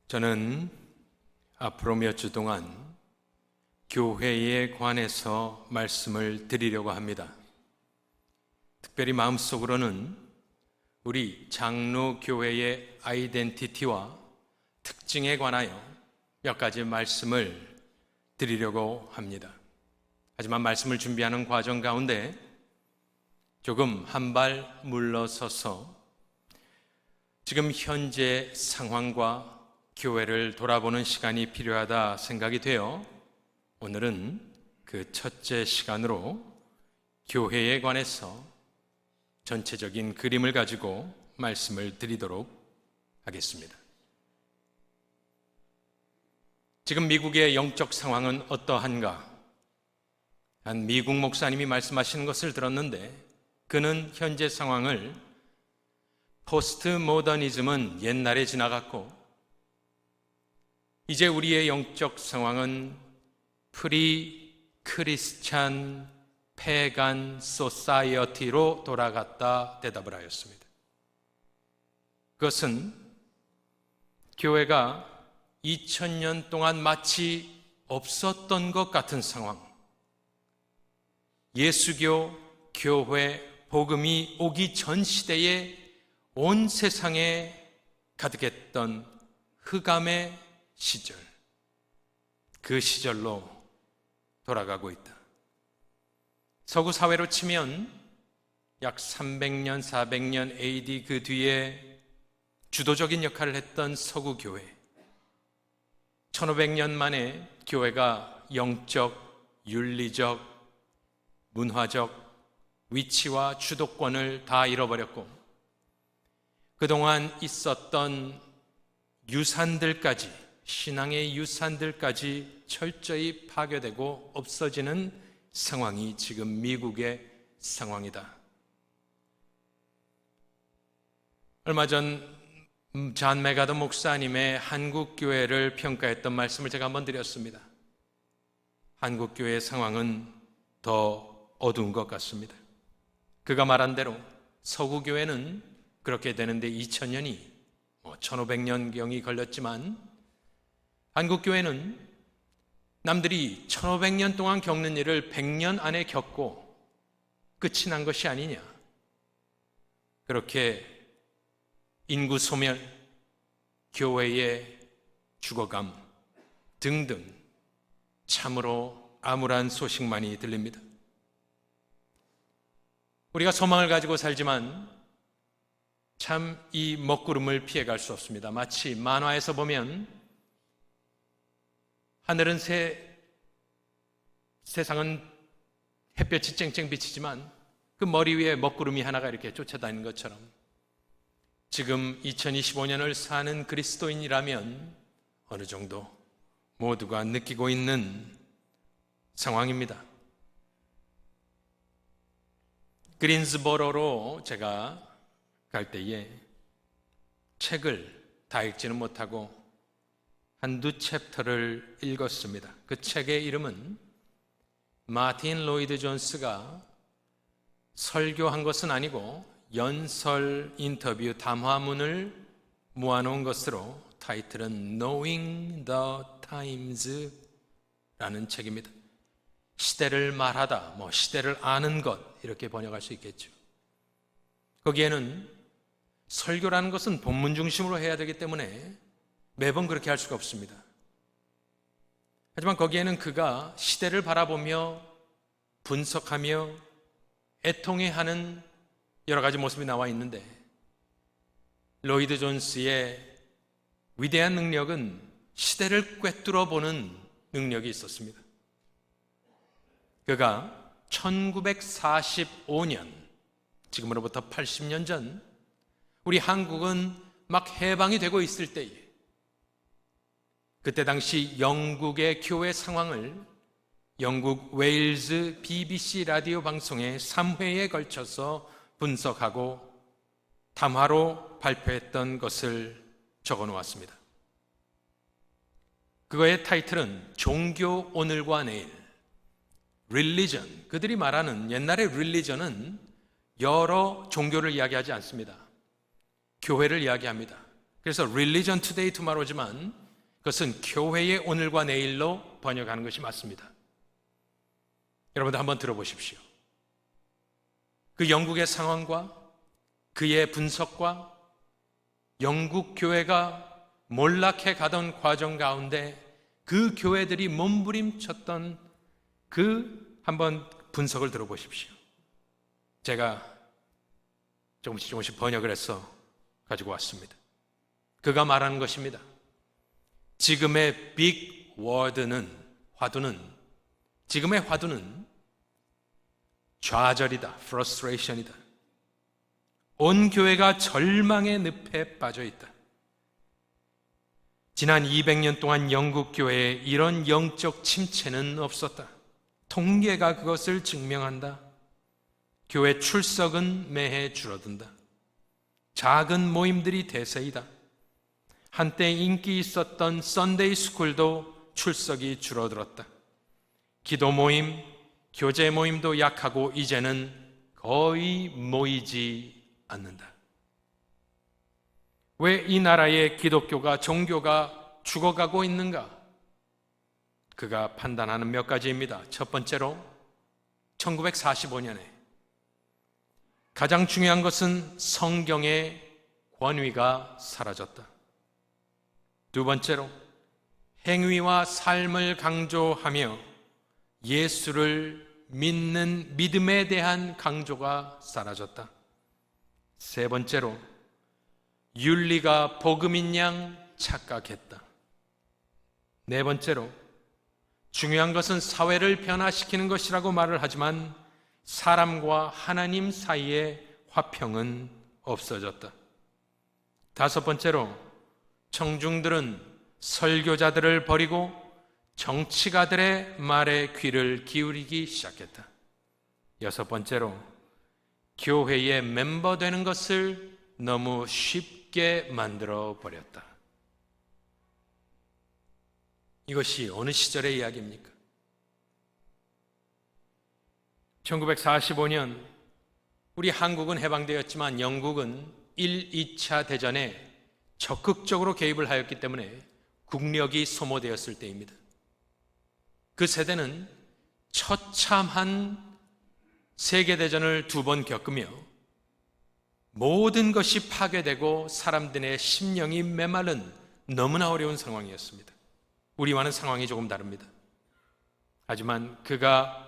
저는 앞으로 몇 주 동안 교회에 관해서 말씀을 드리려고 합니다. 특별히 마음속으로는 우리 장로교회의 아이덴티티와 특징에 관하여 몇 가지 말씀을 드리려고 합니다. 하지만 말씀을 준비하는 과정 가운데 조금 한 발 물러서서 지금 현재 상황과 교회를 돌아보는 시간이 필요하다 생각이 되어 오늘은 그 첫째 시간으로 교회에 관해서 전체적인 그림을 가지고 말씀을 드리도록 하겠습니다. 지금 미국의 영적 상황은 어떠한가? 한 미국 목사님이 말씀하시는 것을 들었는데 그는 현재 상황을 포스트 모더니즘은 옛날에 지나갔고 이제 우리의 영적 상황은 프리 크리스찬 패간 소사이어티로 돌아갔다 대답을 하였습니다. 그것은 교회가 2000년 동안 마치 없었던 것 같은 상황, 예수교, 교회, 복음이 오기 전 시대에 온 세상에 가득했던 흑암의 시절, 그 시절로 돌아가고 있다. 서구 사회로 치면 약 300년, 400년 AD 그 뒤에 주도적인 역할을 했던 서구 교회, 1500년 만에 교회가 영적, 윤리적, 문화적 위치와 주도권을 다 잃어버렸고 그동안 있었던 유산들까지, 신앙의 유산들까지 철저히 파괴되고 없어지는 상황이 지금 미국의 상황이다. 얼마 전 잔 메가더 목사님의 한국교회를 평가했던 말씀을 제가 한번 드렸습니다. 한국교회의 상황은 더 어두운 것 같습니다. 그가 말한 대로 서구교회는 그렇게 되는데 2000년이 1500년경이 걸렸지만 한국교회는 남들이 1500년 동안 겪는 일을 100년 안에 겪고 끝이 난 것이 아니냐. 그렇게 인구 소멸, 교회의 죽어감 등등 참으로 암울한 소식만이 들립니다. 우리가 소망을 가지고 살지만 참 이 먹구름을 피해갈 수 없습니다. 마치 만화에서 보면 하늘은 세상은 햇볕이 쨍쨍 비치지만 그 머리 위에 먹구름이 하나가 이렇게 쫓아다니는 것처럼 지금 2025년을 사는 그리스도인이라면 어느 정도 모두가 느끼고 있는 상황입니다. 그린스보로로 제가 갈 때에 책을 다 읽지는 못하고 한두 챕터를 읽었습니다. 그 책의 이름은 마틴 로이드 존스가 설교한 것은 아니고 연설 인터뷰 담화문을 모아놓은 것으로 타이틀은 Knowing the Times 라는 책입니다. 시대를 말하다, 시대를 아는 것 이렇게 번역할 수 있겠죠. 거기에는 설교라는 것은 본문 중심으로 해야 되기 때문에 매번 그렇게 할 수가 없습니다. 하지만 거기에는 그가 시대를 바라보며 분석하며 애통해하는 여러 가지 모습이 나와 있는데 로이드 존스의 위대한 능력은 시대를 꿰뚫어 보는 능력이 있었습니다. 그가 1945년, 지금으로부터 80년 전 우리 한국은 막 해방이 되고 있을 때에 그때 당시 영국의 교회 상황을 영국 웨일즈 BBC 라디오 방송의 3회에 걸쳐서 분석하고 담화로 발표했던 것을 적어 놓았습니다. 그거의 타이틀은 종교 오늘과 내일, Religion. 그들이 말하는 옛날의 Religion은 여러 종교를 이야기하지 않습니다. 교회를 이야기합니다. 그래서 Religion Today Tomorrow지만 그것은 교회의 오늘과 내일로 번역하는 것이 맞습니다. 여러분들 한번 들어보십시오. 그 영국의 상황과 그의 분석과 영국 교회가 몰락해 가던 과정 가운데 그 교회들이 몸부림쳤던 그 한번 분석을 들어보십시오. 제가 조금씩 번역을 해서 가지고 왔습니다. 그가 말하는 것입니다. 지금의 빅 워드는, 지금의 화두는 좌절이다, frustration이다. 온 교회가 절망의 늪에 빠져 있다. 지난 200년 동안 영국 교회에 이런 영적 침체는 없었다. 통계가 그것을 증명한다. 교회 출석은 매해 줄어든다. 작은 모임들이 대세이다. 한때 인기 있었던 썬데이 스쿨도 출석이 줄어들었다. 기도 모임, 교제 모임도 약하고 이제는 거의 모이지 않는다. 왜 이 나라의 기독교가, 종교가 죽어가고 있는가? 그가 판단하는 몇 가지입니다. 첫 번째로 1945년에 가장 중요한 것은 성경의 권위가 사라졌다. 두 번째로 행위와 삶을 강조하며 예수를 믿는 믿음에 대한 강조가 사라졌다. 세 번째로 윤리가 복음인 양 착각했다. 네 번째로 중요한 것은 사회를 변화시키는 것이라고 말을 하지만 사람과 하나님 사이의 화평은 없어졌다. 다섯 번째로 청중들은 설교자들을 버리고 정치가들의 말에 귀를 기울이기 시작했다. 여섯 번째로 교회의 멤버 되는 것을 너무 쉽게 만들어 버렸다. 이것이 어느 시절의 이야기입니까? 1945년 우리 한국은 해방되었지만 영국은 1, 2차 대전에 적극적으로 개입을 하였기 때문에 국력이 소모되었을 때입니다. 그 세대는 처참한 세계대전을 2번 겪으며 모든 것이 파괴되고 사람들의 심령이 메마른 너무나 어려운 상황이었습니다. 우리와는 상황이 조금 다릅니다. 하지만 그가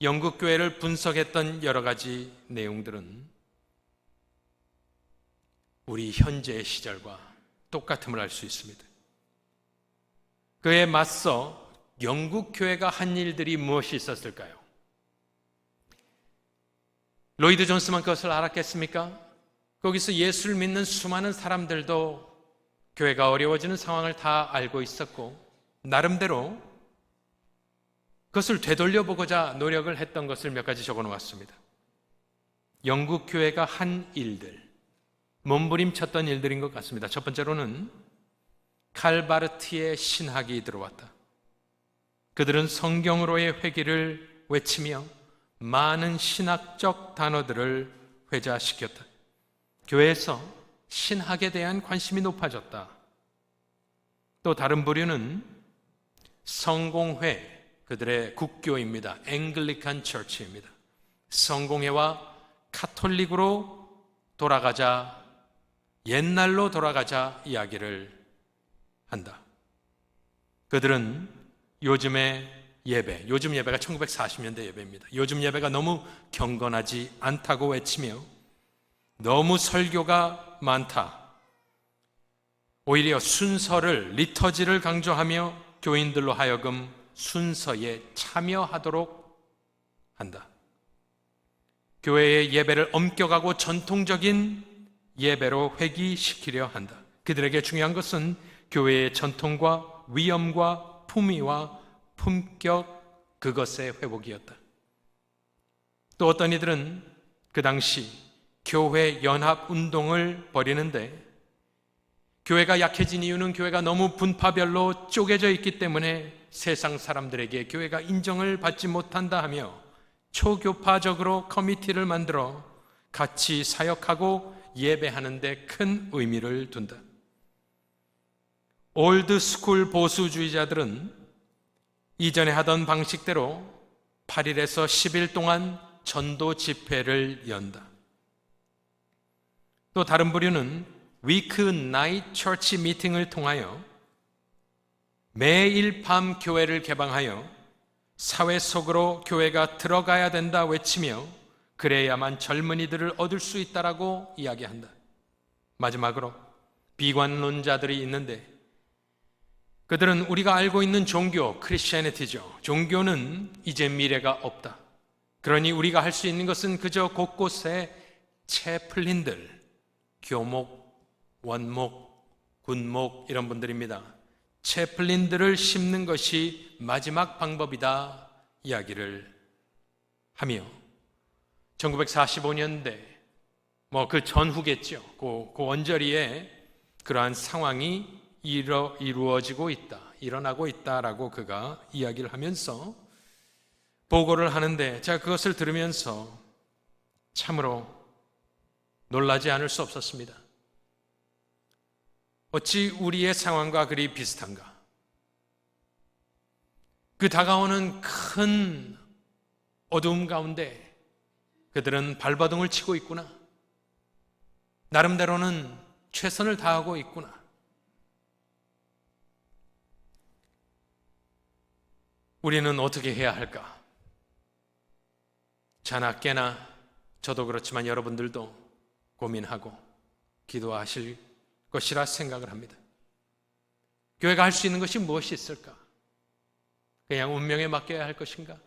영국 교회를 분석했던 여러 가지 내용들은 우리 현재의 시절과 똑같음을 알 수 있습니다. 그에 맞서 영국 교회가 한 일들이 무엇이 있었을까요? 로이드 존스만 그것을 알았겠습니까? 거기서 예수를 믿는 수많은 사람들도 교회가 어려워지는 상황을 다 알고 있었고 나름대로 그것을 되돌려보고자 노력을 했던 것을 몇 가지 적어 놓았습니다. 영국 교회가 한 일들, 몸부림쳤던 일들인 것 같습니다. 첫 번째로는 칼바르트의 신학이 들어왔다. 그들은 성경으로의 회귀를 외치며 많은 신학적 단어들을 회자시켰다. 교회에서 신학에 대한 관심이 높아졌다. 또 다른 부류는 성공회, 그들의 국교입니다. 앵글리칸 처치입니다. 성공회와 카톨릭으로 돌아가자, 옛날로 돌아가자 이야기를 한다. 그들은 요즘의 예배, 요즘 예배가 1940년대 예배입니다. 요즘 예배가 너무 경건하지 않다고 외치며 너무 설교가 많다. 오히려 순서를, 리터지를 강조하며 교인들로 하여금 순서에 참여하도록 한다. 교회의 예배를 엄격하고 전통적인 예배로 회귀시키려 한다. 그들에게 중요한 것은 교회의 전통과 위엄과 품위와 품격, 그것의 회복이었다. 또 어떤 이들은 그 당시 교회 연합 운동을 벌이는데 교회가 약해진 이유는 교회가 너무 분파별로 쪼개져 있기 때문에 세상 사람들에게 교회가 인정을 받지 못한다 하며 초교파적으로 커미티를 만들어 같이 사역하고 예배하는 데 큰 의미를 둔다. 올드 스쿨 보수주의자들은 이전에 하던 방식대로 8일에서 10일 동안 전도 집회를 연다. 또 다른 부류는 위크 나이트 처치 미팅을 통하여 매일 밤 교회를 개방하여 사회 속으로 교회가 들어가야 된다 외치며 그래야만 젊은이들을 얻을 수 있다라고 이야기한다. 마지막으로 비관론자들이 있는데 그들은 우리가 알고 있는 종교, 크리스천애티죠. 종교는 이제 미래가 없다. 그러니 우리가 할 수 있는 것은 그저 곳곳에 채플린들, 교목, 원목, 군목 이런 분들입니다. 채플린들을 심는 것이 마지막 방법이다 이야기를 하며 1945년대 그 전후겠죠. 그 언저리에 그러한 상황이 이루어지고 있다, 일어나고 있다라고 그가 이야기를 하면서 보고를 하는데 제가 그것을 들으면서 참으로 놀라지 않을 수 없었습니다. 어찌 우리의 상황과 그리 비슷한가? 그 다가오는 큰 어두움 가운데 그들은 발버둥을 치고 있구나. 나름대로는 최선을 다하고 있구나. 우리는 어떻게 해야 할까? 자나 깨나 저도 그렇지만 여러분들도 고민하고 기도하실 것이라 생각을 합니다. 교회가 할 수 있는 것이 무엇이 있을까? 그냥 운명에 맡겨야 할 것인가?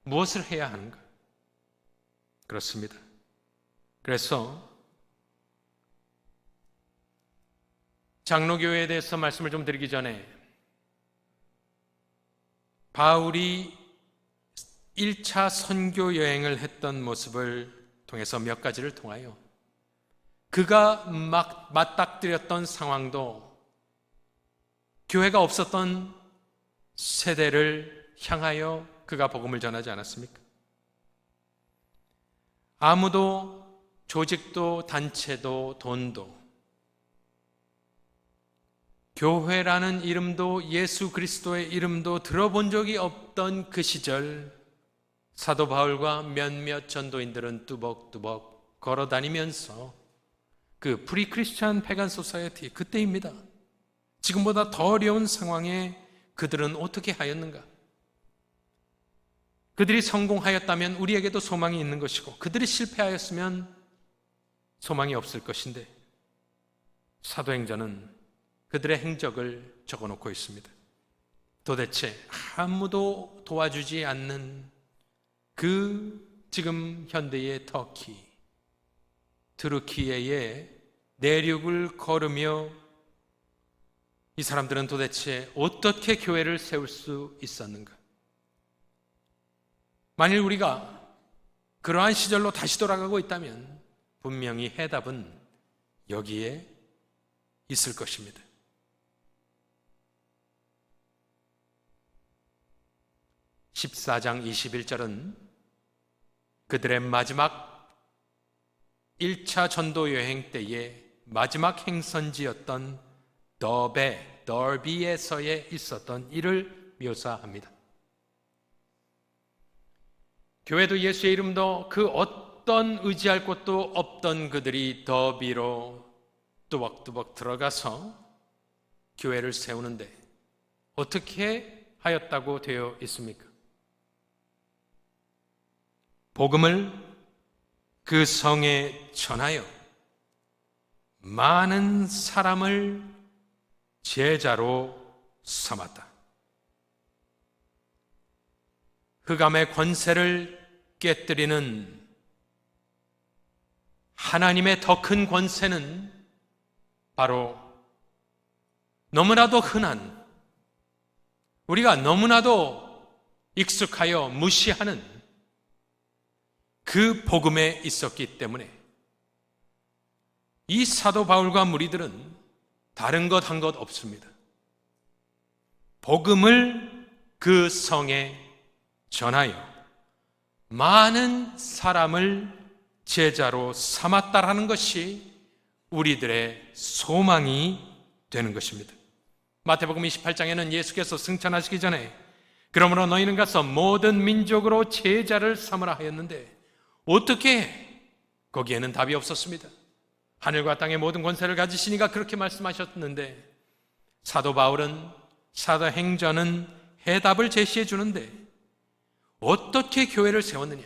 무엇을 해야 하는가? 그렇습니다. 그래서 장로교회에 대해서 말씀을 좀 드리기 전에 바울이 1차 선교 여행을 했던 모습을 통해서 몇 가지를 통하여 그가 맞닥뜨렸던 상황도 교회가 없었던 세대를 향하여 그가 복음을 전하지 않았습니까? 아무도 조직도 단체도 돈도 교회라는 이름도 예수 그리스도의 이름도 들어본 적이 없던 그 시절 사도 바울과 몇몇 전도인들은 뚜벅뚜벅 걸어다니면서 그 프리크리스천 패간 소사이어티 그때입니다. 지금보다 더 어려운 상황에 그들은 어떻게 하였는가? 그들이 성공하였다면 우리에게도 소망이 있는 것이고 그들이 실패하였으면 소망이 없을 것인데 사도행전은 그들의 행적을 적어놓고 있습니다. 도대체 아무도 도와주지 않는 그 지금 현대의 터키, 트루키예의 내륙을 걸으며 이 사람들은 도대체 어떻게 교회를 세울 수 있었는가? 만일 우리가 그러한 시절로 다시 돌아가고 있다면 분명히 해답은 여기에 있을 것입니다. 14장 21절은 그들의 마지막 1차 전도 여행 때의 마지막 행선지였던 더비에서에 있었던 일을 묘사합니다. 교회도 예수의 이름도 그 어떤 의지할 곳도 없던 그들이 더비로 뚜벅뚜벅 들어가서 교회를 세우는데 어떻게 하였다고 되어 있습니까? 복음을 그 성에 전하여 많은 사람을 제자로 삼았다. 흑암의 권세를 깨뜨리는 하나님의 더 큰 권세는 바로 너무나도 흔한, 우리가 너무나도 익숙하여 무시하는 그 복음에 있었기 때문에 이 사도 바울과 무리들은 다른 것 한 것 없습니다. 복음을 그 성에 전하여 많은 사람을 제자로 삼았다라는 것이 우리들의 소망이 되는 것입니다. 마태복음 28장에는 예수께서 승천하시기 전에 그러므로 너희는 가서 모든 민족으로 제자를 삼으라 하였는데 어떻게? 거기에는 답이 없었습니다. 하늘과 땅의 모든 권세를 가지시니가 그렇게 말씀하셨는데 사도 바울은 사도행전은 해답을 제시해 주는데 어떻게 교회를 세웠느냐?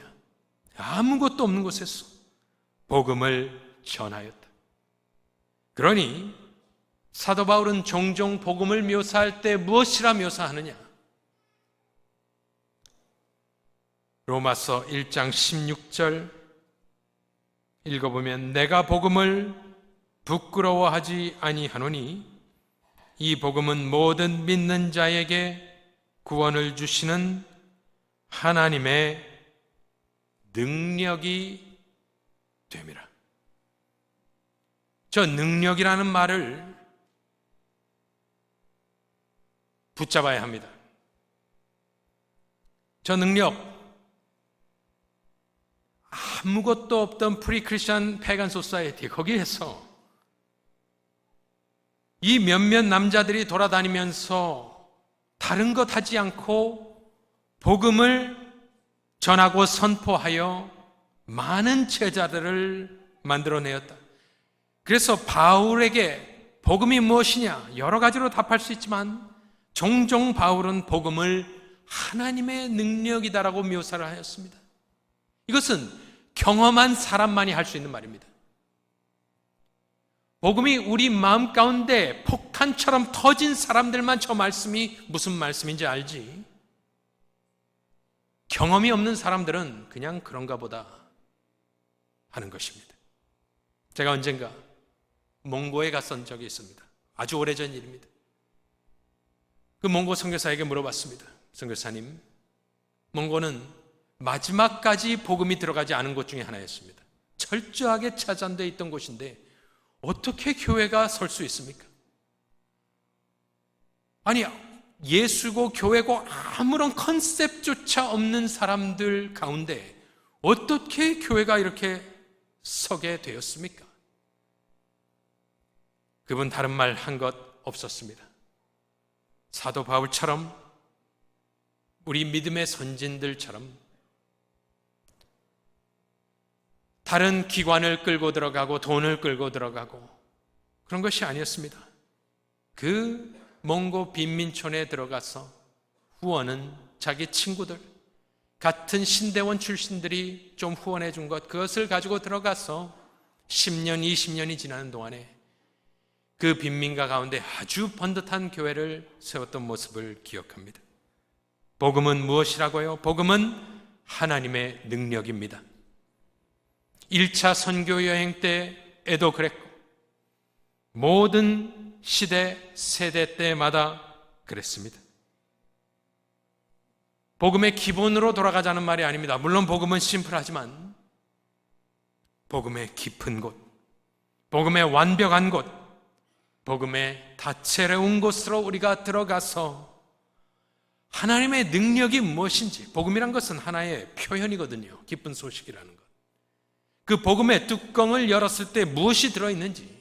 아무것도 없는 곳에서 복음을 전하였다. 그러니 사도 바울은 종종 복음을 묘사할 때 무엇이라 묘사하느냐? 로마서 1장 16절 읽어보면 내가 복음을 부끄러워하지 아니하노니 이 복음은 모든 믿는 자에게 구원을 주시는 하나님의 능력이 됨이라. 저 능력이라는 말을 붙잡아야 합니다. 저 능력, 아무것도 없던 프리크리스천 패간 소사이어티 거기에서 이 몇몇 남자들이 돌아다니면서 다른 것 하지 않고 복음을 전하고 선포하여 많은 제자들을 만들어내었다. 그래서 바울에게 복음이 무엇이냐? 여러 가지로 답할 수 있지만 종종 바울은 복음을 하나님의 능력이다라고 묘사를 하였습니다. 이것은 경험한 사람만이 할 수 있는 말입니다. 복음이 우리 마음 가운데 폭탄처럼 터진 사람들만 저 말씀이 무슨 말씀인지 알지, 경험이 없는 사람들은 그냥 그런가 보다 하는 것입니다. 제가 언젠가 몽고에 갔던 적이 있습니다. 아주 오래전 일입니다. 그 몽고 선교사에게 물어봤습니다. 선교사님, 몽고는 마지막까지 복음이 들어가지 않은 곳 중에 하나였습니다. 철저하게 차단되어 있던 곳인데 어떻게 교회가 설 수 있습니까? 아니, 예수고 교회고 아무런 컨셉조차 없는 사람들 가운데 어떻게 교회가 이렇게 서게 되었습니까? 그분 다른 말 한 것 없었습니다. 사도 바울처럼, 우리 믿음의 선진들처럼 다른 기관을 끌고 들어가고 돈을 끌고 들어가고 그런 것이 아니었습니다. 그 몽고 빈민촌에 들어가서 후원은 자기 친구들, 같은 신대원 출신들이 좀 후원해 준 것, 그것을 가지고 들어가서 10년, 20년이 지나는 동안에 그 빈민가 가운데 아주 번듯한 교회를 세웠던 모습을 기억합니다. 복음은 무엇이라고요? 복음은 하나님의 능력입니다. 1차 선교 여행 때에도 그랬고 모든 시대, 세대 때마다 그랬습니다. 복음의 기본으로 돌아가자는 말이 아닙니다. 물론 복음은 심플하지만 복음의 깊은 곳, 복음의 완벽한 곳, 복음의 다채로운 곳으로 우리가 들어가서 하나님의 능력이 무엇인지, 복음이란 것은 하나의 표현이거든요. 기쁜 소식이라는 것. 그 복음의 뚜껑을 열었을 때 무엇이 들어있는지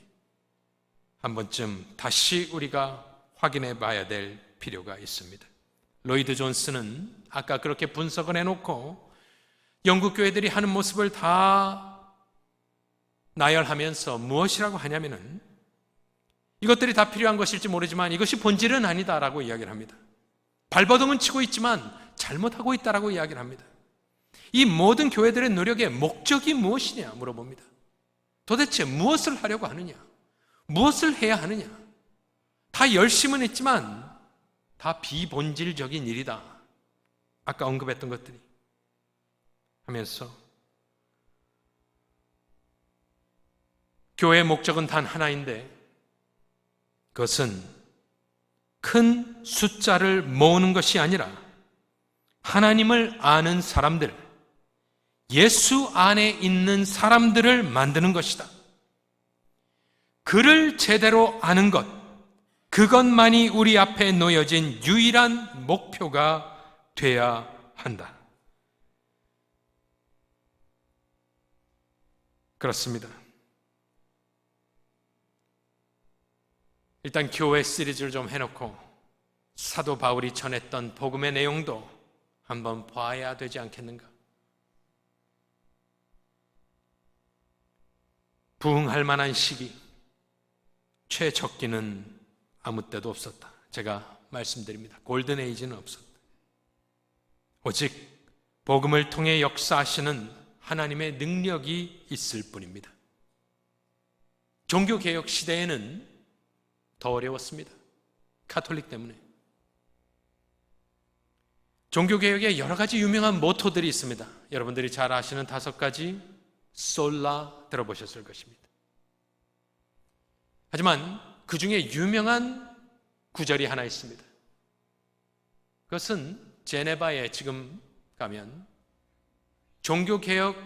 한 번쯤 다시 우리가 확인해 봐야 될 필요가 있습니다. 로이드 존스는 아까 그렇게 분석을 해놓고 영국 교회들이 하는 모습을 다 나열하면서 무엇이라고 하냐면은 이것들이 다 필요한 것일지 모르지만 이것이 본질은 아니다라고 이야기를 합니다. 발버둥은 치고 있지만 잘못하고 있다라고 이야기를 합니다. 이 모든 교회들의 노력의 목적이 무엇이냐 물어봅니다. 도대체 무엇을 하려고 하느냐? 무엇을 해야 하느냐? 다 열심은 했지만 다 비본질적인 일이다. 아까 언급했던 것들이 하면서 교회의 목적은 단 하나인데 그것은 큰 숫자를 모으는 것이 아니라 하나님을 아는 사람들, 예수 안에 있는 사람들을 만드는 것이다. 그를 제대로 아는 것, 그것만이 우리 앞에 놓여진 유일한 목표가 돼야 한다. 그렇습니다. 일단 교회 시리즈를 좀 해놓고 사도 바울이 전했던 복음의 내용도 한번 봐야 되지 않겠는가? 부흥할 만한 시기, 최적기는 아무 때도 없었다. 제가 말씀드립니다. 골든 에이지는 없었다. 오직 복음을 통해 역사하시는 하나님의 능력이 있을 뿐입니다. 종교개혁 시대에는 더 어려웠습니다. 카톨릭 때문에. 종교개혁에 여러 가지 유명한 모토들이 있습니다. 여러분들이 잘 아시는 5가지 솔라 들어보셨을 것입니다. 하지만 그 중에 유명한 구절이 하나 있습니다. 그것은 제네바에 지금 가면 종교개혁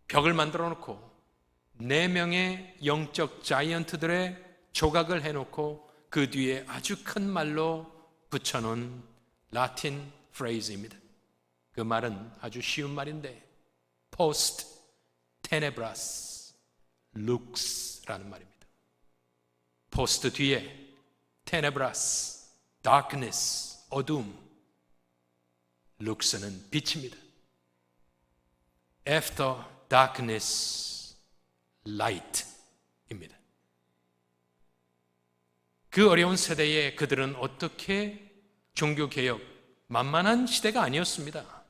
벽을 만들어 놓고 4명의 영적 자이언트들의 조각을 해놓고 그 뒤에 아주 큰 말로 붙여놓은 라틴 프레이즈입니다. 그 말은 아주 쉬운 말인데 post tenebras lux라는 말입니다. post 뒤에 tenebras darkness 어둠, lux는 빛입니다. after darkness light입니다. 그 어려운 세대에 그들은 어떻게 종교개혁, 만만한 시대가 아니었습니다.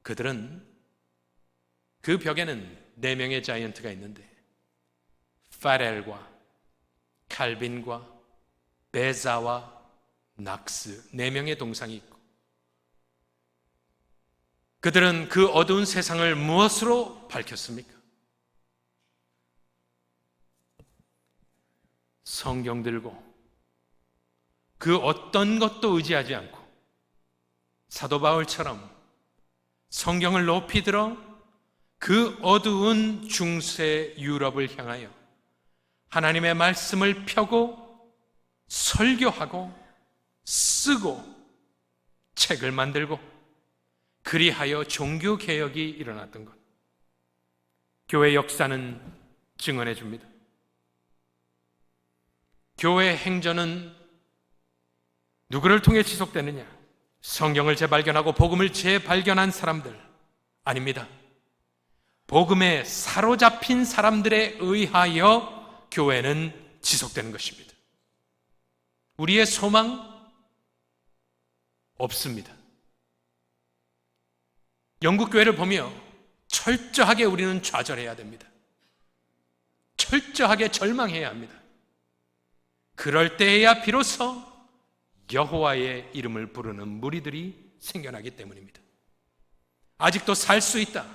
그들은 그 벽에는 4명의 자이언트가 있는데 파렐과 칼빈과 베자와 낙스 4명의 동상이 있고 그들은 그 어두운 세상을 무엇으로 밝혔습니까? 성경 들고 그 어떤 것도 의지하지 않고 사도 바울처럼 성경을 높이 들어 그 어두운 중세 유럽을 향하여 하나님의 말씀을 펴고 설교하고 쓰고 책을 만들고 그리하여 종교개혁이 일어났던 것. 교회 역사는 증언해 줍니다. 교회 행전은 누구를 통해 지속되느냐? 성경을 재발견하고 복음을 재발견한 사람들 아닙니다. 복음에 사로잡힌 사람들에 의하여 교회는 지속되는 것입니다. 우리의 소망 없습니다. 영국 교회를 보며 철저하게 우리는 좌절해야 됩니다. 철저하게 절망해야 합니다. 그럴 때에야 비로소 여호와의 이름을 부르는 무리들이 생겨나기 때문입니다. 아직도 살 수 있다.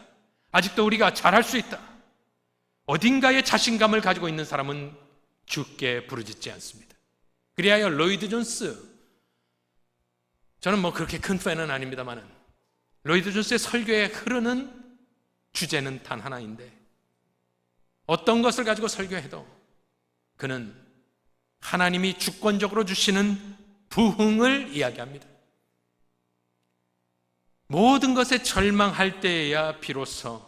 아직도 우리가 잘할 수 있다. 어딘가에 자신감을 가지고 있는 사람은 죽게 부르짖지 않습니다. 그리하여 로이드 존스, 저는 뭐 그렇게 큰 팬은 아닙니다만 로이드 존스의 설교에 흐르는 주제는 단 하나인데 어떤 것을 가지고 설교해도 그는 하나님이 주권적으로 주시는 부흥을 이야기합니다. 모든 것에 절망할 때에야 비로소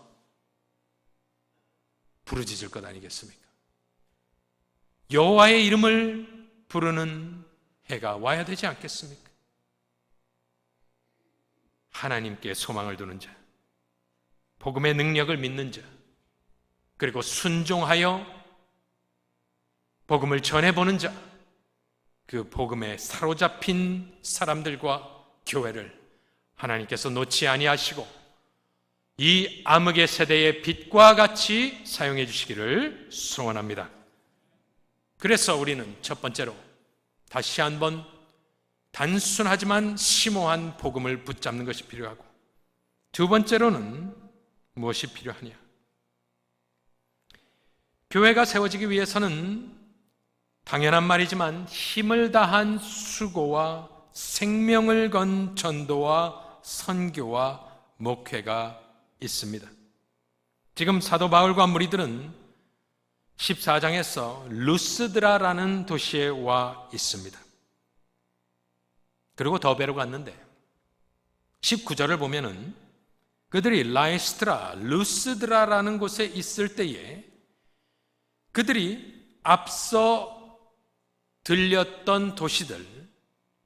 부르짖을 것 아니겠습니까? 여호와의 이름을 부르는 해가 와야 되지 않겠습니까? 하나님께 소망을 두는 자, 복음의 능력을 믿는 자, 그리고 순종하여 복음을 전해보는 자, 그 복음에 사로잡힌 사람들과 교회를 하나님께서 놓지 아니하시고 이 암흑의 세대의 빛과 같이 사용해 주시기를 소원합니다. 그래서 우리는 첫 번째로 다시 한번 단순하지만 심오한 복음을 붙잡는 것이 필요하고 두 번째로는 무엇이 필요하냐? 교회가 세워지기 위해서는 당연한 말이지만 힘을 다한 수고와 생명을 건 전도와 선교와 목회가 있습니다. 지금 사도 바울과 무리들은 14장에서 루스드라라는 도시에 와 있습니다. 그리고 더베로 갔는데 19절을 보면은 그들이 라이스트라, 루스드라라는 곳에 있을 때에 그들이 앞서 들렸던 도시들,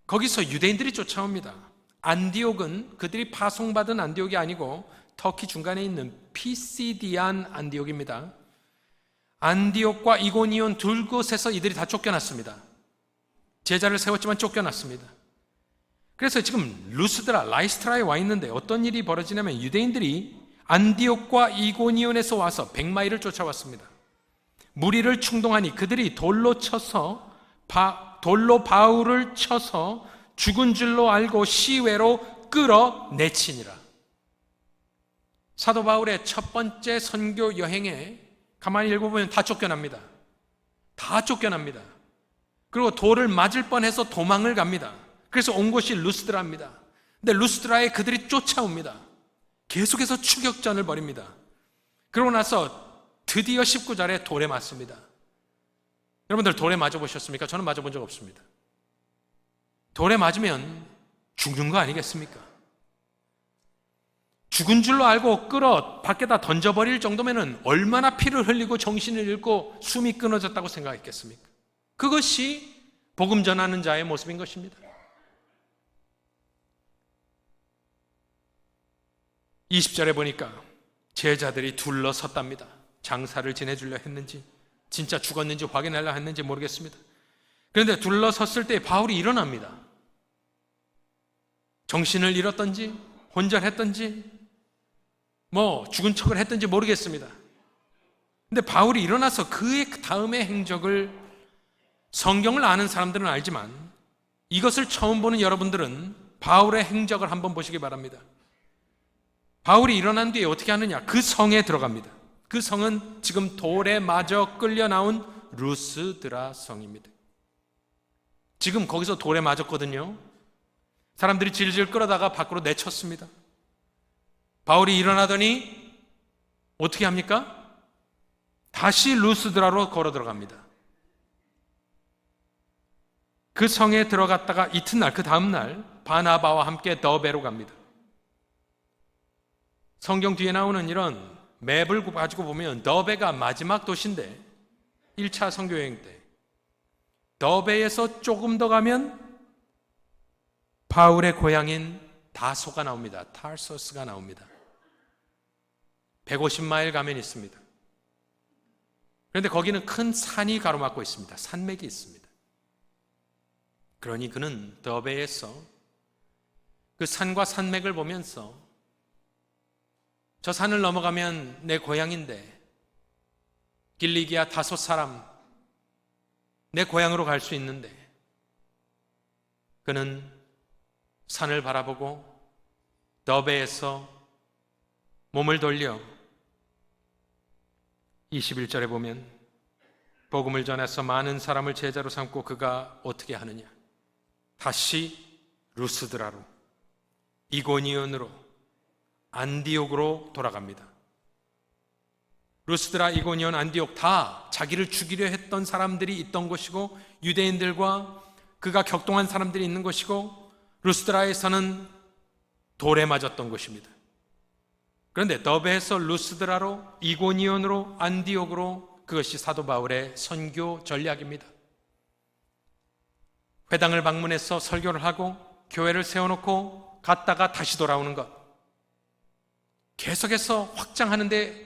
거기서 유대인들이 쫓아옵니다. 안디옥은 그들이 파송받은 안디옥이 아니고 터키 중간에 있는 피시디안 안디옥입니다. 안디옥과 이고니온 둘 곳에서 이들이 다 쫓겨났습니다. 제자를 세웠지만 쫓겨났습니다. 그래서 지금 루스드라, 라이스트라에 와 있는데 어떤 일이 벌어지냐면 유대인들이 안디옥과 이고니온에서 와서 100마일을 쫓아왔습니다. 무리를 충동하니 그들이 돌로 바울을 쳐서 죽은 줄로 알고 시외로 끌어내치니라. 사도 바울의 첫 번째 선교 여행에 가만히 읽어보면 다 쫓겨납니다. 다 쫓겨납니다. 그리고 돌을 맞을 뻔해서 도망을 갑니다. 그래서 온 곳이 루스드라입니다. 근데 루스드라에 그들이 쫓아옵니다. 계속해서 추격전을 벌입니다. 그러고 나서 드디어 19절에 돌에 맞습니다. 여러분들 돌에 맞아보셨습니까? 저는 맞아본 적 없습니다. 돌에 맞으면 죽는 거 아니겠습니까? 죽은 줄로 알고 끌어 밖에다 던져버릴 정도면 얼마나 피를 흘리고 정신을 잃고 숨이 끊어졌다고 생각했겠습니까? 그것이 복음 전하는 자의 모습인 것입니다. 20절에 보니까 제자들이 둘러섰답니다. 장사를 지내주려 했는지 진짜 죽었는지 확인하려 했는지 모르겠습니다. 그런데 둘러섰을 때 바울이 일어납니다. 정신을 잃었던지 혼절했던지 죽은 척을 했던지 모르겠습니다. 근데 바울이 일어나서 그의 다음의 행적을 성경을 아는 사람들은 알지만 이것을 처음 보는 여러분들은 바울의 행적을 한번 보시기 바랍니다. 바울이 일어난 뒤에 어떻게 하느냐? 그 성에 들어갑니다. 그 성은 지금 돌에 마저 끌려 나온 루스드라 성입니다. 지금 거기서 돌에 맞았거든요. 사람들이 질질 끌어다가 밖으로 내쳤습니다. 바울이 일어나더니 어떻게 합니까? 다시 루스드라로 걸어 들어갑니다. 그 성에 들어갔다가 이튿날, 그 다음날 바나바와 함께 더베로 갑니다. 성경 뒤에 나오는 이런 맵을 가지고 보면 더베가 마지막 도시인데 1차 선교여행 때 더베에서 조금 더 가면 바울의 고향인 다소가 나옵니다. 타르소스가 나옵니다. 150마일 가면 있습니다. 그런데 거기는 큰 산이 가로막고 있습니다. 산맥이 있습니다. 그러니 그는 더베에서 그 산과 산맥을 보면서 저 산을 넘어가면 내 고향인데 길리기아 다소 사람 내 고향으로 갈 수 있는데 그는 산을 바라보고 더베에서 몸을 돌려 21절에 보면 복음을 전해서 많은 사람을 제자로 삼고 그가 어떻게 하느냐? 다시 루스드라로 이고니온으로 안디옥으로 돌아갑니다. 루스드라, 이고니온, 안디옥 다 자기를 죽이려 했던 사람들이 있던 곳이고 유대인들과 그가 격동한 사람들이 있는 곳이고 루스드라에서는 돌에 맞았던 곳입니다. 그런데 더베에서 루스드라로 이고니온으로 안디옥으로 그것이 사도 바울의 선교 전략입니다. 회당을 방문해서 설교를 하고 교회를 세워놓고 갔다가 다시 돌아오는 것, 계속해서 확장하는 데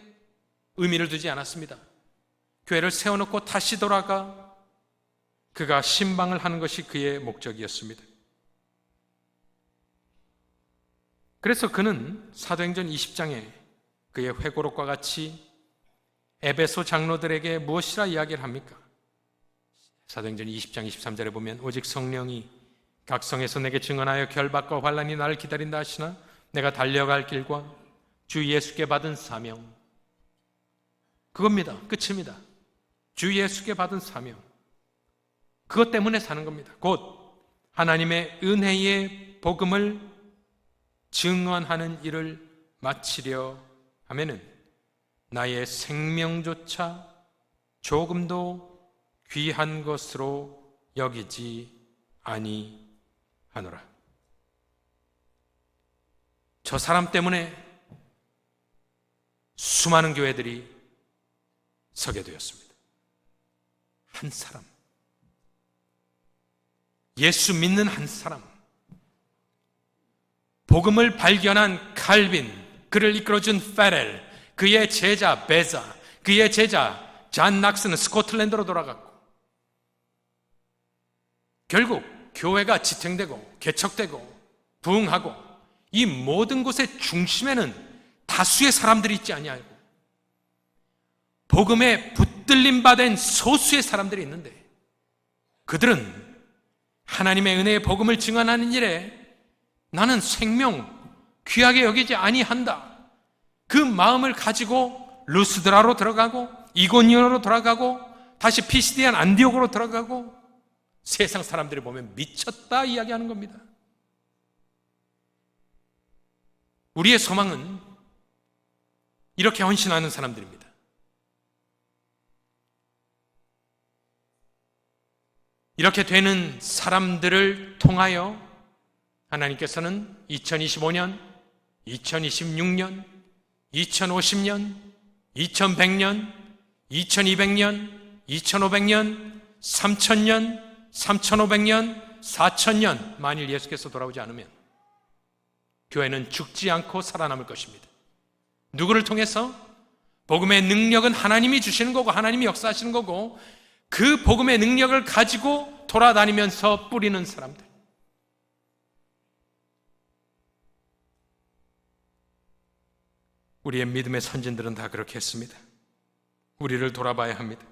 의미를 두지 않았습니다. 교회를 세워놓고 다시 돌아가 그가 신방을 하는 것이 그의 목적이었습니다. 그래서 그는 사도행전 20장에 그의 회고록과 같이 에베소 장로들에게 무엇이라 이야기를 합니까? 사도행전 20장 23절에 보면 오직 성령이 각 성에서 내게 증언하여 결박과 환난이 나를 기다린다 하시나 내가 달려갈 길과 주 예수께 받은 사명, 그겁니다. 끝입니다. 주 예수께 받은 사명, 그것 때문에 사는 겁니다. 곧 하나님의 은혜의 복음을 증언하는 일을 마치려 하면은 나의 생명조차 조금도 귀한 것으로 여기지 아니하노라. 저 사람 때문에 수많은 교회들이 서게 되었습니다. 한 사람, 예수 믿는 한 사람, 복음을 발견한 칼빈, 그를 이끌어준 페렐, 그의 제자 베자, 그의 제자 잔 낙스는 스코틀랜드로 돌아갔고, 결국 교회가 지탱되고 개척되고 부흥하고 이 모든 곳의 중심에는 다수의 사람들이 있지 아니하고 복음에 붙들림 받은 소수의 사람들이 있는데, 그들은 하나님의 은혜의 복음을 증언하는 일에 나는 생명 귀하게 여기지 아니한다, 그 마음을 가지고 루스드라로 들어가고 이고니온으로 돌아가고 다시 피시디안 안디옥으로 들어가고 세상 사람들이 보면 미쳤다 이야기하는 겁니다. 우리의 소망은 이렇게 헌신하는 사람들입니다. 이렇게 되는 사람들을 통하여 하나님께서는 2025년, 2026년, 2050년, 2100년, 2200년, 2500년, 3000년, 3500년, 4000년, 만일 예수께서 돌아오지 않으면 교회는 죽지 않고 살아남을 것입니다. 누구를 통해서? 복음의 능력은 하나님이 주시는 거고 하나님이 역사하시는 거고, 그 복음의 능력을 가지고 돌아다니면서 뿌리는 사람들. 우리의 믿음의 선진들은 다 그렇게 했습니다. 우리를 돌아봐야 합니다.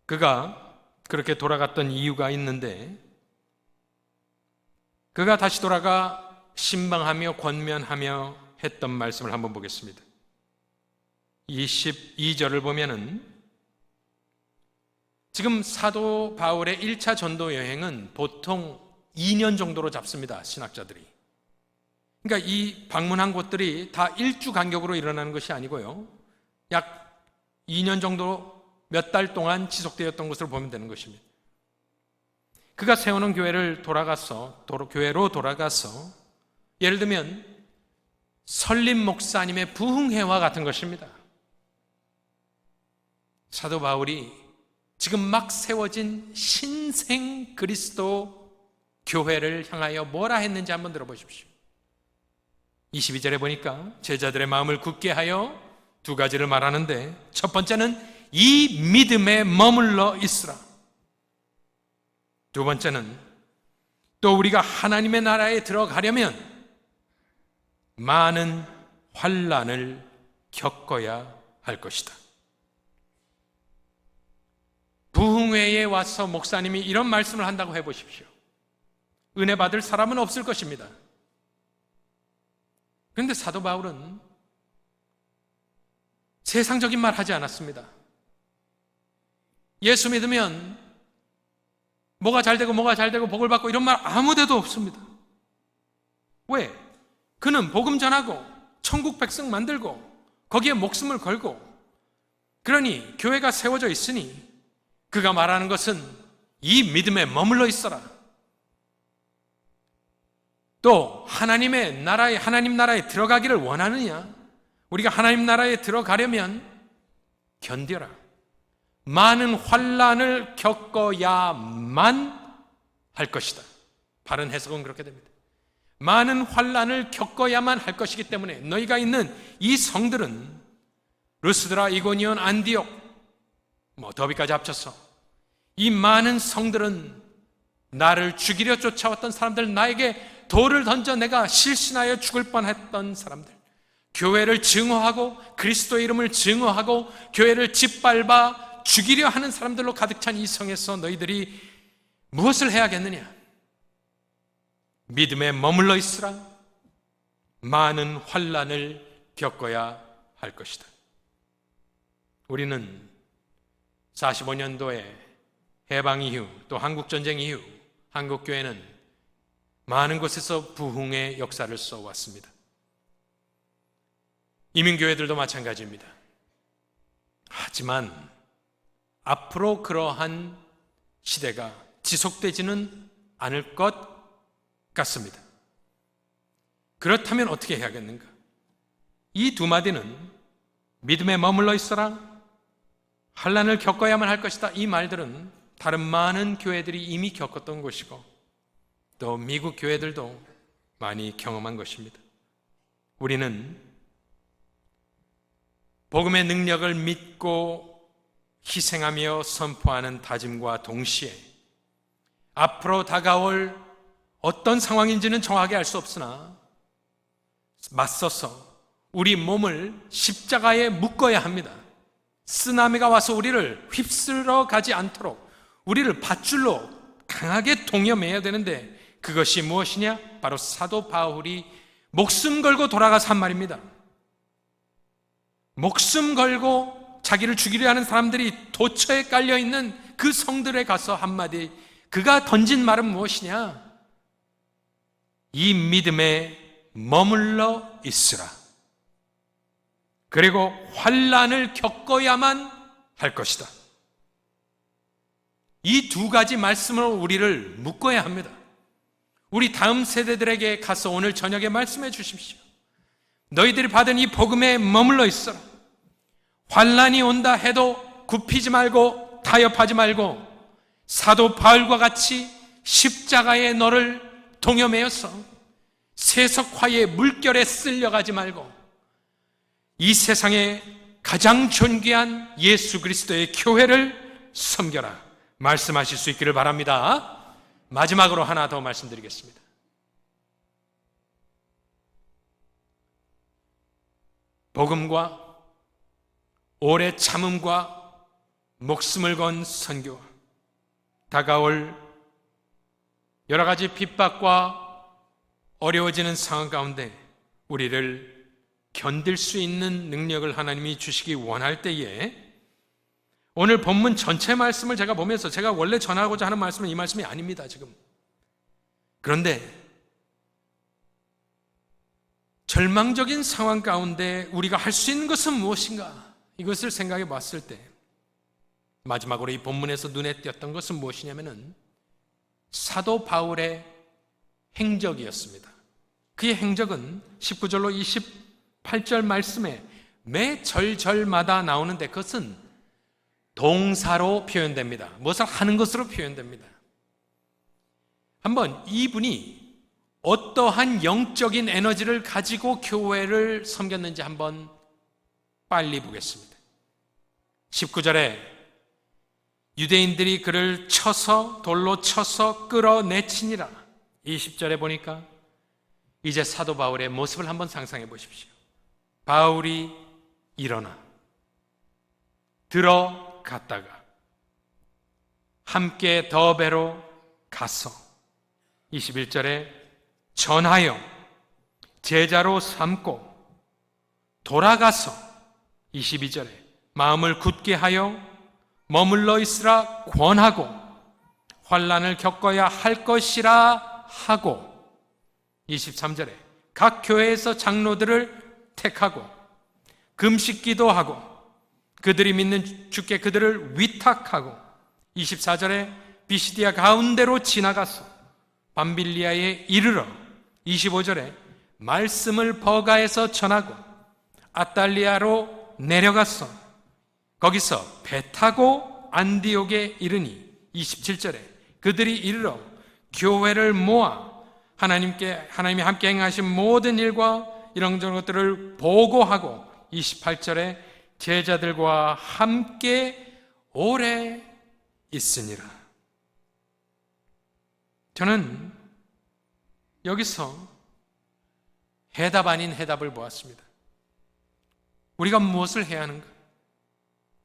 그가 그렇게 돌아갔던 이유가 있는데, 그가 다시 돌아가 신방하며 권면하며 했던 말씀을 한번 보겠습니다. 22절을 보면은, 지금 사도 바울의 1차 전도 여행은 보통 2년 정도로 잡습니다, 신학자들이. 그러니까 이 방문한 곳들이 다 일주 간격으로 일어나는 것이 아니고요, 약 2년 정도 몇 달 동안 지속되었던 것을 보면 되는 것입니다. 그가 세우는 교회로 돌아가서 예를 들면 설림 목사님의 부흥회와 같은 것입니다. 사도 바울이 지금 막 세워진 신생 그리스도 교회를 향하여 뭐라 했는지 한번 들어보십시오. 22절에 보니까 제자들의 마음을 굳게 하여 두 가지를 말하는데, 첫 번째는 이 믿음에 머물러 있으라. 두 번째는 또 우리가 하나님의 나라에 들어가려면 많은 환난을 겪어야 할 것이다. 부흥회에 와서 목사님이 이런 말씀을 한다고 해보십시오. 은혜 받을 사람은 없을 것입니다. 그런데 사도 바울은 세상적인 말 하지 않았습니다. 예수 믿으면 뭐가 잘 되고 복을 받고 이런 말 아무 데도 없습니다. 왜? 그는 복음 전하고 천국 백성 만들고 거기에 목숨을 걸고, 그러니 교회가 세워져 있으니 그가 말하는 것은 이 믿음에 머물러 있어라. 또 하나님 나라에 들어가기를 원하느냐? 우리가 하나님 나라에 들어가려면 견뎌라. 많은 환난을 겪어야만 할 것이다. 바른 해석은 그렇게 됩니다. 많은 환난을 겪어야만 할 것이기 때문에 너희가 있는 이 성들은 루스드라, 이고니온, 안디옥, 더비까지 합쳐서 이 많은 성들은 나를 죽이려 쫓아왔던 사람들, 나에게 돌을 던져 내가 실신하여 죽을 뻔했던 사람들, 교회를 증오하고 그리스도의 이름을 증오하고 교회를 짓밟아 죽이려 하는 사람들로 가득 찬 이 성에서 너희들이 무엇을 해야겠느냐? 믿음에 머물러 있으라. 많은 환난을 겪어야 할 것이다. 우리는 45년도에 해방 이후 또 한국전쟁 이후 한국교회는 많은 곳에서 부흥의 역사를 써왔습니다. 이민교회들도 마찬가지입니다. 하지만 앞으로 그러한 시대가 지속되지는 않을 것 같습니다. 그렇다면 어떻게 해야겠는가? 이 두 마디는 믿음에 머물러 있어라, 환난을 겪어야만 할 것이다, 이 말들은 다른 많은 교회들이 이미 겪었던 것이고 또 미국 교회들도 많이 경험한 것입니다. 우리는 복음의 능력을 믿고 희생하며 선포하는 다짐과 동시에 앞으로 다가올 어떤 상황인지는 정확하게 알 수 없으나 맞서서 우리 몸을 십자가에 묶어야 합니다. 쓰나미가 와서 우리를 휩쓸어 가지 않도록 우리를 밧줄로 강하게 동여매야 되는데, 그것이 무엇이냐? 바로 사도 바울이 목숨 걸고 돌아가서 한 말입니다. 목숨 걸고 자기를 죽이려 하는 사람들이 도처에 깔려있는 그 성들에 가서 한마디, 그가 던진 말은 무엇이냐? 이 믿음에 머물러 있으라. 그리고 환난을 겪어야만 할 것이다. 이 두 가지 말씀으로 우리를 묶어야 합니다. 우리 다음 세대들에게 가서 오늘 저녁에 말씀해 주십시오. 너희들이 받은 이 복음에 머물러 있어라. 환난이 온다 해도 굽히지 말고 타협하지 말고 사도 바울과 같이 십자가에 너를 동여매어서 세속화의 물결에 쓸려가지 말고 이 세상에 가장 존귀한 예수 그리스도의 교회를 섬겨라 말씀하실 수 있기를 바랍니다. 마지막으로 하나 더 말씀드리겠습니다. 복음과 오래 참음과 목숨을 건 선교와 다가올 여러 가지 핍박과 어려워지는 상황 가운데 우리를 견딜 수 있는 능력을 하나님이 주시기 원할 때에, 오늘 본문 전체 말씀을 제가 보면서 제가 원래 전하고자 하는 말씀은 이 말씀이 아닙니다, 지금. 그런데 절망적인 상황 가운데 우리가 할 수 있는 것은 무엇인가? 이것을 생각해 봤을 때 마지막으로 이 본문에서 눈에 띄었던 것은 무엇이냐면은 사도 바울의 행적이었습니다. 그의 행적은 19절로 28절 말씀에 매 절절마다 나오는데 그것은 동사로 표현됩니다. 무엇을 하는 것으로 표현됩니다. 한번 이분이 어떠한 영적인 에너지를 가지고 교회를 섬겼는지 한번 빨리 보겠습니다. 19절에 유대인들이 그를 돌로 쳐서 끌어내치니라. 20절에 보니까 이제 사도 바울의 모습을 한번 상상해 보십시오. 바울이 일어나 들어갔다가 함께 더베로 가서 21절에 전하여 제자로 삼고 돌아가서 22절에 마음을 굳게 하여 머물러 있으라 권하고 환난을 겪어야 할 것이라 하고 23절에 각 교회에서 장로들을 택하고 금식 기도하고 그들이 믿는 주께 그들을 위탁하고 24절에 비시디아 가운데로 지나가서 밤빌리아에 이르러 25절에 말씀을 버가에서 전하고 아탈리아로 내려가서 거기서 배 타고 안디옥에 이르니 27절에 그들이 이르러 교회를 모아 하나님이 함께 행하신 모든 일과 이런저런 것들을 보고하고 28절에 제자들과 함께 오래 있으니라. 저는 여기서 해답 아닌 해답을 보았습니다. 우리가 무엇을 해야 하는가?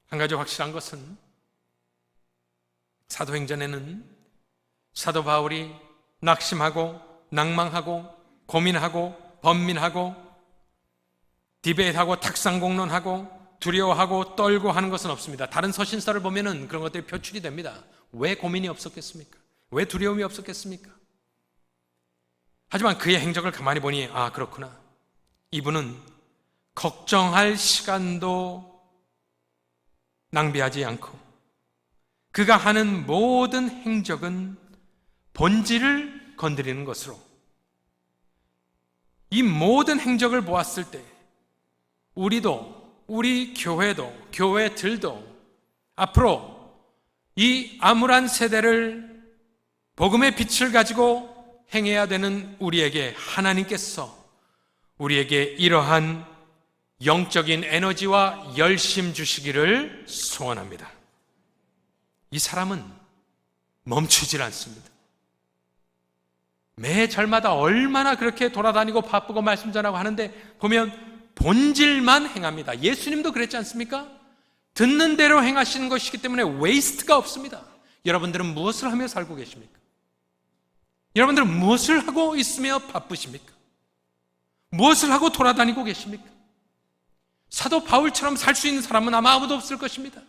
한 가지 확실한 것은 사도행전에는 사도 바울이 낙심하고 낭망하고 고민하고 번민하고 디베이트하고 탁상공론하고 두려워하고 떨고 하는 것은 없습니다. 다른 서신서를 보면은 그런 것들이 표출이 됩니다. 왜 고민이 없었겠습니까? 왜 두려움이 없었겠습니까? 하지만 그의 행적을 가만히 보니 그렇구나. 이분은 걱정할 시간도 낭비하지 않고 그가 하는 모든 행적은 본질을 건드리는 것으로, 이 모든 행적을 보았을 때 우리도, 우리 교회도, 교회들도 앞으로 이 암울한 세대를 복음의 빛을 가지고 행해야 되는 우리에게 하나님께서 우리에게 이러한 영적인 에너지와 열심 주시기를 소원합니다. 이 사람은 멈추질 않습니다. 매 절마다 얼마나 그렇게 돌아다니고 바쁘고 말씀 전하고 하는데 보면 본질만 행합니다. 예수님도 그랬지 않습니까? 듣는 대로 행하시는 것이기 때문에 웨이스트가 없습니다. 여러분들은 무엇을 하며 살고 계십니까? 여러분들은 무엇을 하고 있으며 바쁘십니까? 무엇을 하고 돌아다니고 계십니까? 사도 바울처럼 살 수 있는 사람은 아마 아무도 없을 것입니다.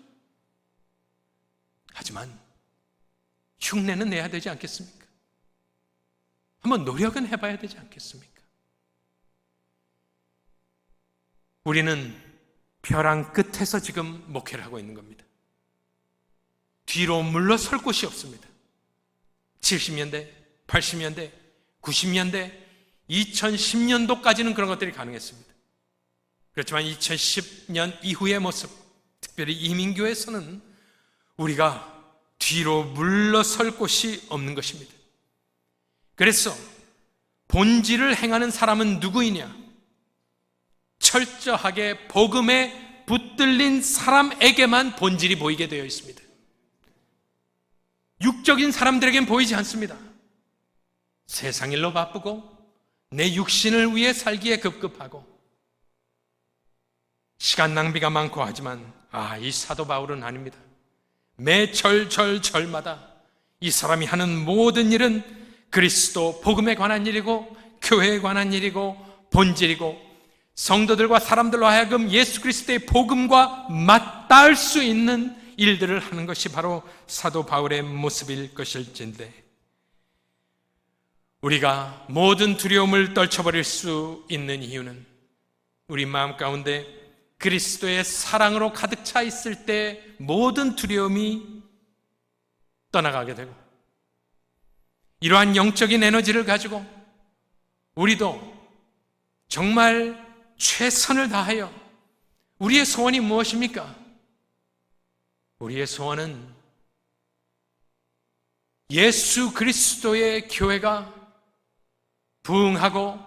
하지만 흉내는 내야 되지 않겠습니까? 한번 노력은 해봐야 되지 않겠습니까? 우리는 벼랑 끝에서 지금 목회를 하고 있는 겁니다. 뒤로 물러설 곳이 없습니다. 70년대, 80년대, 90년대, 2010년도까지는 그런 것들이 가능했습니다. 그렇지만 2010년 이후의 모습, 특별히 이민교에서는 우리가 뒤로 물러설 곳이 없는 것입니다. 그래서 본질을 행하는 사람은 누구이냐? 철저하게 복음에 붙들린 사람에게만 본질이 보이게 되어 있습니다. 육적인 사람들에겐 보이지 않습니다. 세상 일로 바쁘고 내 육신을 위해 살기에 급급하고 시간 낭비가 많고 하지만 이 사도 바울은 아닙니다. 매 절마다 이 사람이 하는 모든 일은 그리스도 복음에 관한 일이고 교회에 관한 일이고 본질이고 성도들과 사람들로 하여금 예수 그리스도의 복음과 맞닿을 수 있는 일들을 하는 것이 바로 사도 바울의 모습일 것일진데, 우리가 모든 두려움을 떨쳐버릴 수 있는 이유는 우리 마음 가운데 그리스도의 사랑으로 가득 차 있을 때 모든 두려움이 떠나가게 되고, 이러한 영적인 에너지를 가지고 우리도 정말 최선을 다하여, 우리의 소원이 무엇입니까? 우리의 소원은 예수 그리스도의 교회가 부흥하고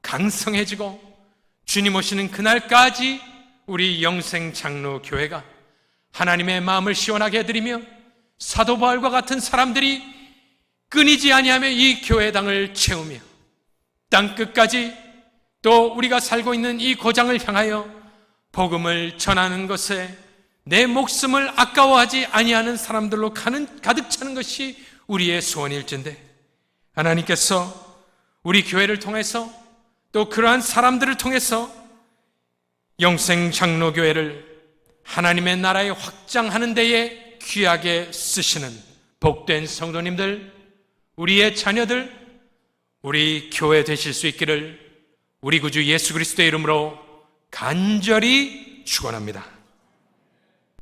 강성해지고 주님 오시는 그날까지 우리 영생장로교회가 하나님의 마음을 시원하게 해드리며 사도 바울과 같은 사람들이 끊이지 아니하며 이 교회당을 채우며 땅끝까지 또 우리가 살고 있는 이 고장을 향하여 복음을 전하는 것에 내 목숨을 아까워하지 아니하는 사람들로 가득 차는 것이 우리의 소원일진데, 하나님께서 우리 교회를 통해서 또 그러한 사람들을 통해서 영생장로교회를 하나님의 나라에 확장하는 데에 귀하게 쓰시는 복된 성도님들, 우리의 자녀들, 우리 교회 되실 수 있기를 우리 구주 예수 그리스도의 이름으로 간절히 축원합니다.